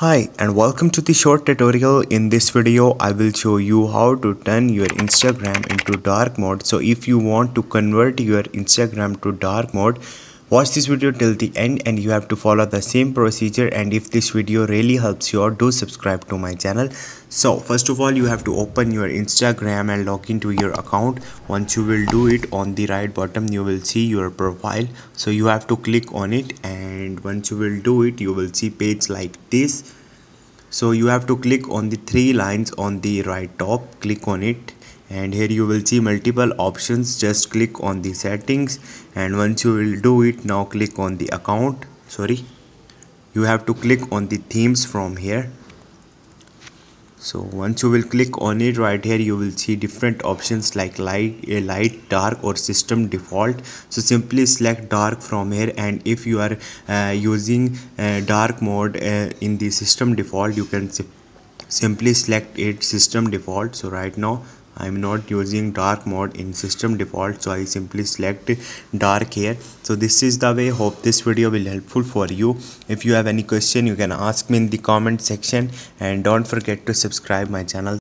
Hi and welcome to the short tutorial. In this video I will show you how to turn your Instagram into dark mode. So if you want to convert your Instagram to dark mode, watch this video till the end and you have to follow the same procedure. And if this video really helps you out, do subscribe to my channel. So first of all, you have to open your Instagram and log into your account. Once you will do it, on the right bottom you will see your profile, so you have to click on it, and once you will do it you will see page like this. So you have to click on the three lines on the right top, click on it, and here you will see multiple options. Just click on the settings, and once you will do it, now click on the account. You have to click on the themes from here. So once you will click on it, right here you will see different options like light, dark or system default. So simply select dark from here, and if you are using dark mode in the system default, you can simply select it system default. So right now I'm not using dark mode in system default, so I simply select dark here. So this is the way. Hope this video will helpful for you. If you have any question, you can ask me in the comment section, and don't forget to subscribe my channel.